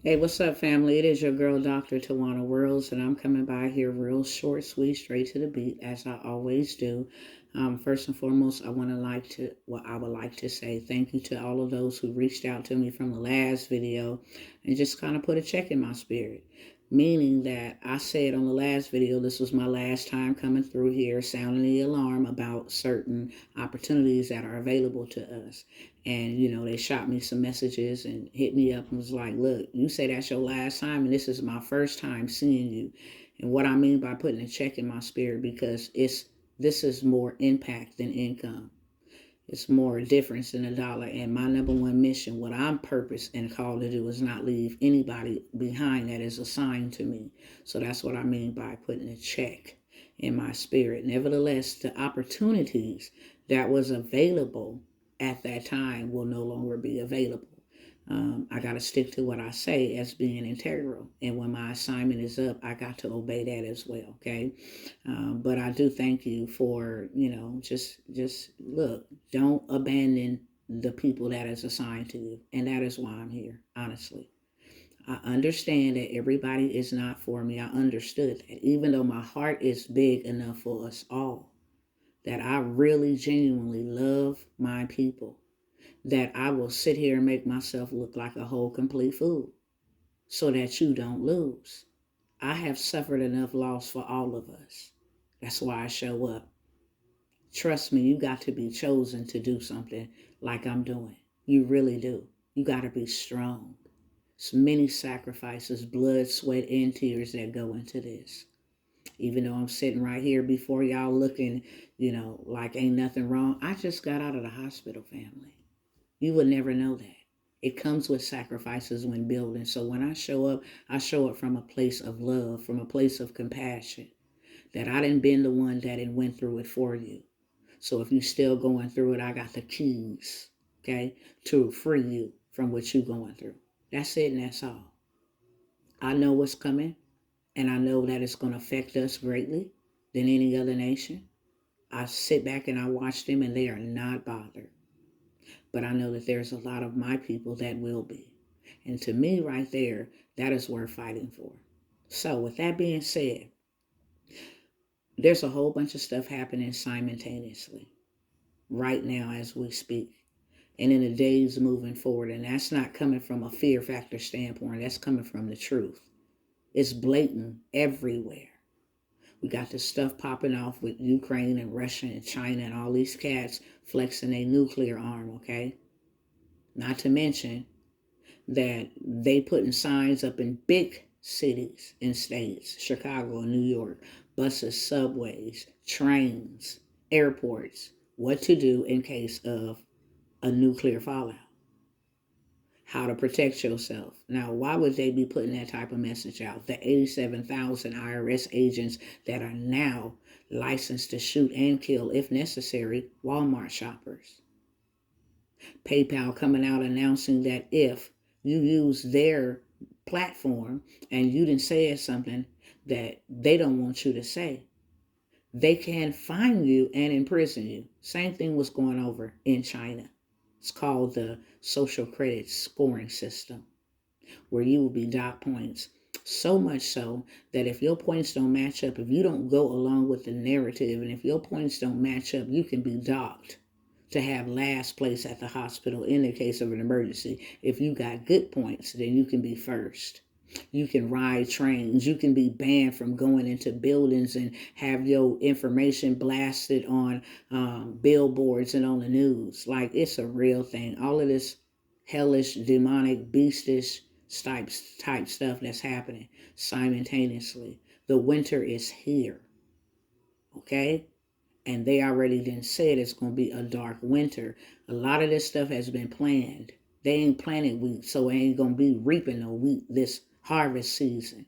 Hey, what's up, family? It is your girl, Dr. Tawana Worlds, and I'm coming by here real short, sweet, straight to the beat, as I always do. First and foremost, I would like to say thank you to all of those who reached out to me from the last video and just kind of put a check in my spirit. Meaning that I said on the last video, this was my last time coming through here, sounding the alarm about certain opportunities that are available to us. And, they shot me some messages and hit me up and was like, look, you say that's your last time and this is my first time seeing you. And what I mean by putting a check in my spirit, because this is more impact than income. It's more difference than a dollar. And my number one mission, what I'm purposed and called to do, is not leave anybody behind that is assigned to me. So that's what I mean by putting a check in my spirit. Nevertheless, the opportunities that was available at that time will no longer be available. I got to stick to what I say as being integral. And when my assignment is up, I got to obey that as well. Okay. But I do thank you for, just look, don't abandon the people that is assigned to you. And that is why I'm here, honestly. I understand that everybody is not for me. I understood that. Even though my heart is big enough for us all, that I really genuinely love my people, that I will sit here and make myself look like a whole complete fool so that you don't lose. I have suffered enough loss for all of us. That's why I show up. Trust me, you got to be chosen to do something like I'm doing. You really do. You got to be strong. It's many sacrifices, blood, sweat, and tears that go into this. Even though I'm sitting right here before y'all looking, like ain't nothing wrong. I just got out of the hospital, family. You would never know that. It comes with sacrifices when building. So when I show up from a place of love, from a place of compassion, that I didn't been the one that didn't went through it for you. So if you still going through it, I got the keys, okay, to free you from what you going through. That's it and that's all. I know what's coming, and I know that it's going to affect us greatly than any other nation. I sit back and I watch them and they are not bothered. But I know that there's a lot of my people that will be. And to me right there, that is worth fighting for. So with that being said, there's a whole bunch of stuff happening simultaneously right now as we speak. And in the days moving forward. And that's not coming from a fear factor standpoint. That's coming from the truth. It's blatant everywhere. We got this stuff popping off with Ukraine and Russia and China and all these cats flexing a nuclear arm, okay? Not to mention that they putting signs up in big cities and states, Chicago and New York, buses, subways, trains, airports, what to do in case of a nuclear fallout, how to protect yourself. Now, why would they be putting that type of message out? The 87,000 IRS agents that are now licensed to shoot and kill, if necessary, Walmart shoppers. PayPal coming out announcing that if you use their platform and you didn't say something that they don't want you to say, they can fine you and imprison you. Same thing was going over in China. It's called the social credit scoring system, where you will be docked points. So much so that if your points don't match up, if you don't go along with the narrative, and if your points don't match up, you can be docked to have last place at the hospital in the case of an emergency. If you got good points, then you can be first. You can ride trains. You can be banned from going into buildings and have your information blasted on billboards and on the news. Like, it's a real thing. All of this hellish, demonic, beastish type stuff that's happening simultaneously. The winter is here. Okay? And they already then said it's going to be a dark winter. A lot of this stuff has been planned. They ain't planted wheat, so they ain't going to be reaping no wheat this harvest season.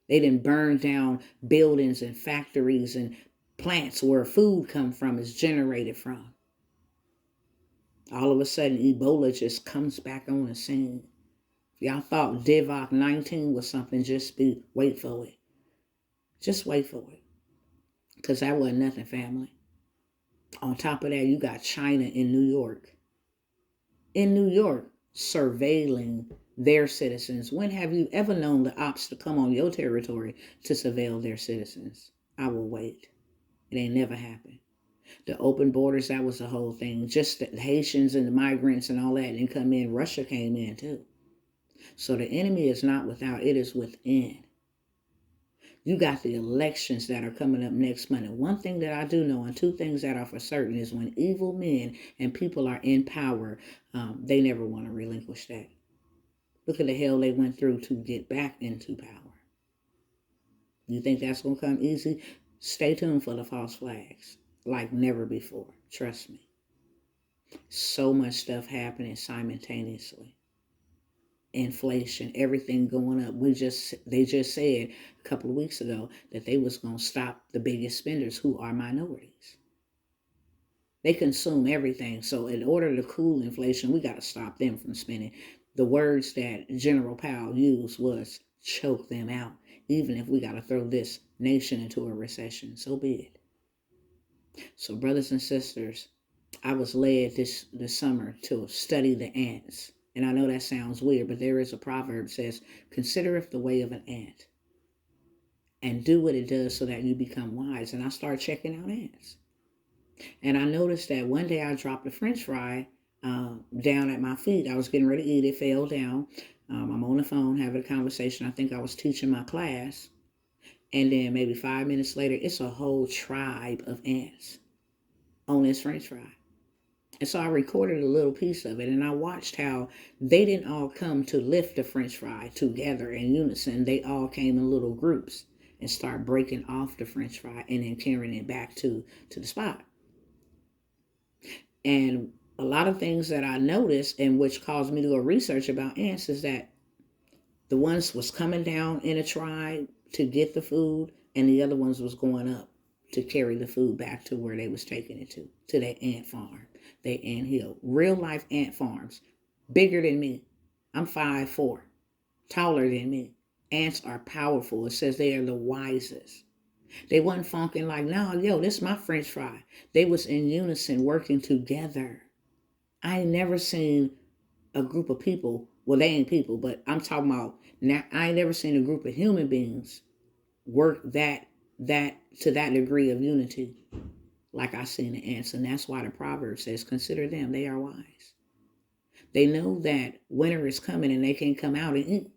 They didn't burn down buildings and factories and plants where food come from, is generated from. All of a sudden, Ebola just comes back on the scene. Y'all thought DFY 19 was something, wait for it. Just wait for it. Because that wasn't nothing, family. On top of that, you got China in New York. In New York, surveilling their citizens. When have you ever known the ops to come on your territory to surveil their citizens? I will wait. It ain't never happened. The open borders, that was the whole thing. Just the Haitians and the migrants and all that didn't come in. Russia came in too. So the enemy is not without, it is within. You got the elections that are coming up next month. And one thing that I do know, and two things that are for certain, is when evil men and people are in power, they never want to relinquish that. Look at the hell they went through to get back into power. You think that's going to come easy? Stay tuned for the false flags like never before. Trust me. So much stuff happening simultaneously. Inflation, everything going up. They just said a couple of weeks ago that they was going to stop the biggest spenders, who are minorities. They consume everything. So in order to cool inflation, we got to stop them from spending. The words that General Powell used was choke them out. Even if we got to throw this nation into a recession, so be it. So brothers and sisters, I was led this summer to study the ants. And I know that sounds weird, but there is a proverb that says, considereth the way of an ant and do what it does so that you become wise. And I started checking out ants. And I noticed that one day I dropped a French fry down at my feet. I was getting ready to eat it, fell down. I'm on the phone having a conversation. I think I was teaching my class. And then maybe 5 minutes later, it's a whole tribe of ants on this French fry. And so I recorded a little piece of it, and I watched how they didn't all come to lift the French fry together in unison. They all came in little groups and start breaking off the French fry and then carrying it back to the spot. And a lot of things that I noticed, and which caused me to go research about ants, is that the ones was coming down in a tribe to get the food, and the other ones was going up to carry the food back to where they was taking it to their ant farm, their ant hill. Real life ant farms, bigger than me. I'm 5'4", taller than me. Ants are powerful. It says they are the wisest. They wasn't funking like, no, yo, this is my French fry. They was in unison working together. I ain't never seen a group of people, well, they ain't people, but I'm talking about, now, I ain't never seen a group of human beings work that to that degree of unity like I seen the ants. And that's why the proverb says, consider them, they are wise. They know that winter is coming and they can't come out and eat.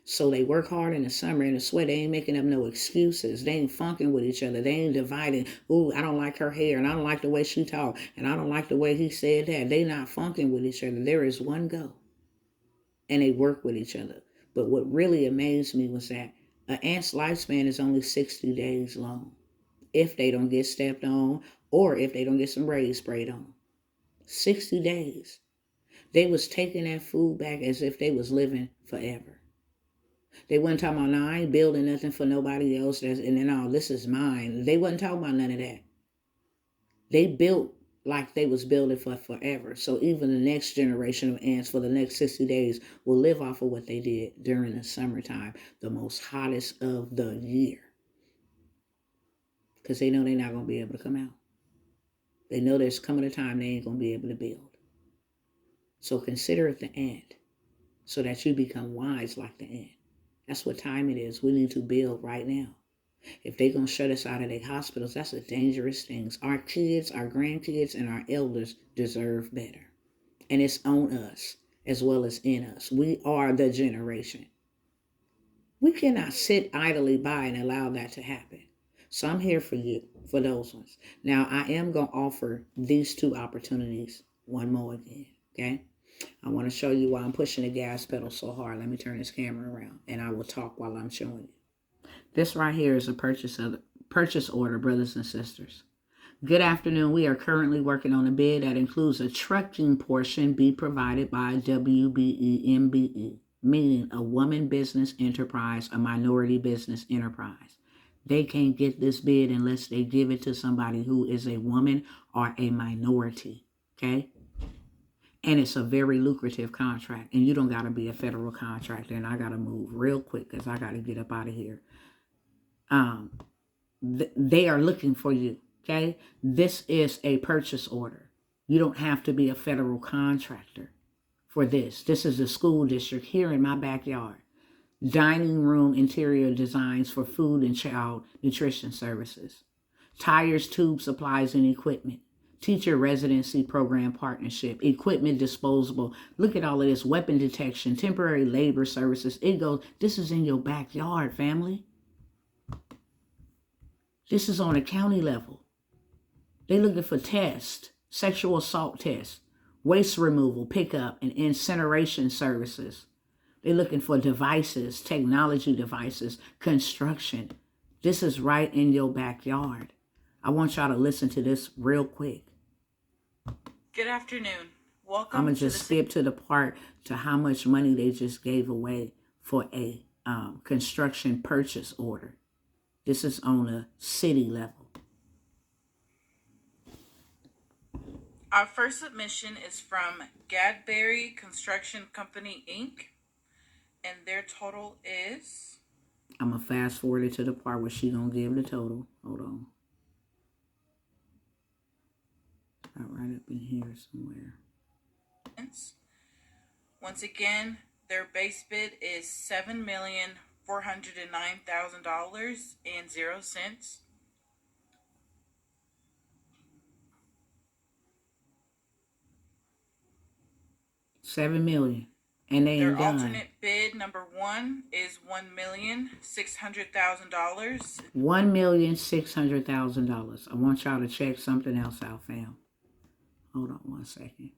So they work hard in the summer and the sweat. They ain't making up no excuses. They ain't funking with each other. They ain't dividing. Ooh, I don't like her hair, and I don't like the way she talk, and I don't like the way he said that. They not funking with each other. There is one goal, and they work with each other. But what really amazed me was that an ant's lifespan is only 60 days long, if they don't get stepped on or if they don't get some rays sprayed on. 60 days. They was taking that food back as if they was living forever. They wasn't talking about, no, I ain't building nothing for nobody else. And then, oh, this is mine. They wasn't talking about none of that. They built like they was building for forever. So even the next generation of ants for the next 60 days will live off of what they did during the summertime, the most hottest of the year. Because they know they're not going to be able to come out. They know there's coming a time they ain't going to be able to build. So consider it the ant so that you become wise like the ant. That's what time it is. We need to build right now. If they're going to shut us out of their hospitals, that's a dangerous thing. Our kids, our grandkids, and our elders deserve better. And it's on us as well as in us. We are the generation. We cannot sit idly by and allow that to happen. So I'm here for you, for those ones. Now, I am going to offer these two opportunities one more again, okay? I want to show you why I'm pushing the gas pedal so hard. Let me turn this camera around, and I will talk while I'm showing you. This right here is a purchase order, brothers and sisters. Good afternoon. We are currently working on a bid that includes a trucking portion be provided by WBEMBE, meaning a woman business enterprise, a minority business enterprise. They can't get this bid unless they give it to somebody who is a woman or a minority, okay? And it's a very lucrative contract. And you don't got to be a federal contractor. And I got to move real quick because I got to get up out of here. They are looking for you. Okay. This is a purchase order. You don't have to be a federal contractor for this. This is a school district here in my backyard. Dining room interior designs for food and child nutrition services. Tires, tubes, supplies, and equipment. Teacher residency program partnership. Equipment disposable. Look at all of this. Weapon detection. Temporary labor services. It goes. This is in your backyard, family. This is on a county level. They're looking for tests. Sexual assault tests. Waste removal, pickup, and incineration services. They're looking for devices, technology devices, construction. This is right in your backyard. I want y'all to listen to this real quick. Good afternoon. Welcome. I'm going to just skip to the part to how much money they just gave away for a construction purchase order. This is on a city level. Our first submission is from Gadberry Construction Company, Inc. And their total is... I'm going to fast forward it to the part where she's going to give the total. Hold on. Right up in here somewhere. Once again, their base bid is $7,409,000.00. $7 million. And they their done. Alternate bid number 1 is $1,600,000. $1,600,000. I want y'all to check something else out, fam. Hold on one second.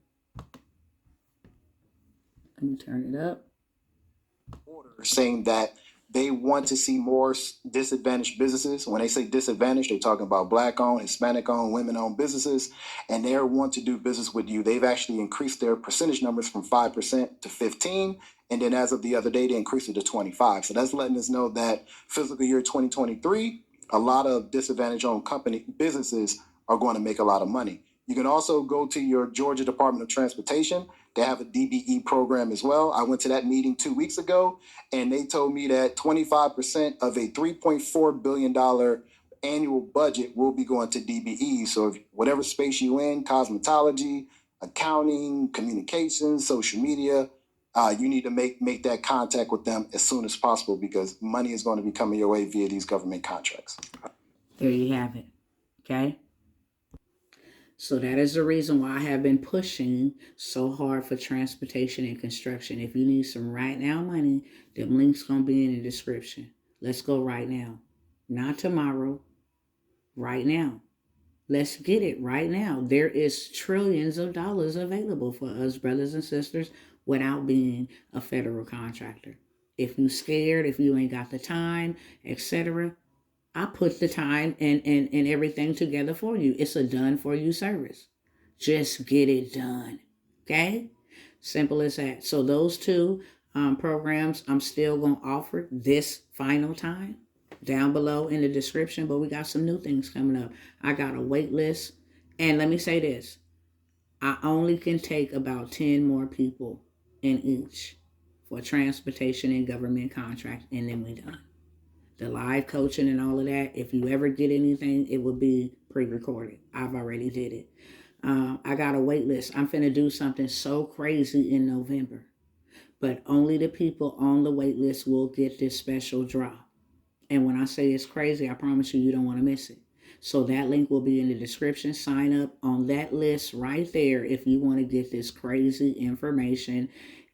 Let me turn it up. Saying that they want to see more disadvantaged businesses. When they say disadvantaged, they're talking about Black-owned, Hispanic-owned, women-owned businesses, and they want to do business with you. They've actually increased their percentage numbers from 5% to 15%, and then as of the other day, they increased it to 25%. So that's letting us know that fiscal year 2023, a lot of disadvantaged-owned businesses are going to make a lot of money. You can also go to your Georgia Department of Transportation. They have a DBE program as well. I went to that meeting 2 weeks ago, and they told me that 25% of a $3.4 billion annual budget will be going to DBE. So if whatever space you in, cosmetology, accounting, communications, social media, you need to make that contact with them as soon as possible because money is going to be coming your way via these government contracts. There you have it. Okay? So that is the reason why I have been pushing so hard for transportation and construction. If you need some right now money, the link's going to be in the description. Let's go right now. Not tomorrow. Right now. Let's get it right now. There is trillions of dollars available for us, brothers and sisters, without being a federal contractor. If you scared, if you ain't got the time, etc., I put the time and everything together for you. It's a done for you service. Just get it done. Okay? Simple as that. So those two programs I'm still going to offer this final time down below in the description. But we got some new things coming up. I got a wait list. And let me say this. I only can take about 10 more people in each for transportation and government contract. And then we done. The live coaching and all of that, if you ever get anything, it will be pre-recorded. I've already did it. I got a wait list. I'm finna do something so crazy in November. But only the people on the wait list will get this special drop. And when I say it's crazy, I promise you, you don't want to miss it. So that link will be in the description. Sign up on that list right there if you want to get this crazy information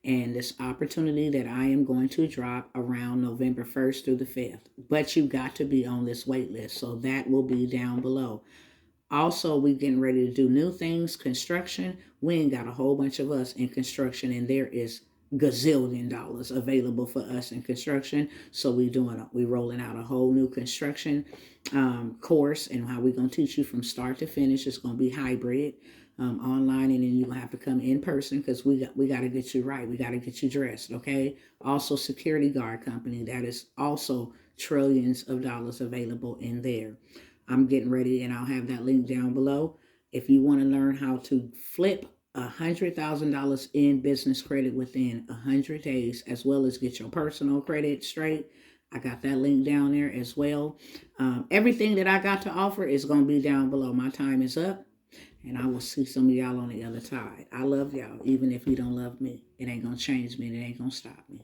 and this opportunity that I am going to drop around November 1st through the 5th. But you got to be on this wait list. So that will be down below. Also, we getting ready to do new things. Construction. We ain't got a whole bunch of us in construction. And there is gazillion dollars available for us in construction. So we rolling out a whole new construction course. And how we going to teach you from start to finish. It's going to be hybrid. Online, and then you're going to have to come in person because we got to get you right. We got to get you dressed, okay? Also, security guard company. That is also trillions of dollars available in there. I'm getting ready, and I'll have that link down below. If you want to learn how to flip $100,000 in business credit within 100 days, as well as get your personal credit straight, I got that link down there as well. Everything that I got to offer is going to be down below. My time is up. And I will see some of y'all on the other side. I love y'all, even if you don't love me. It ain't going to change me. It ain't going to stop me.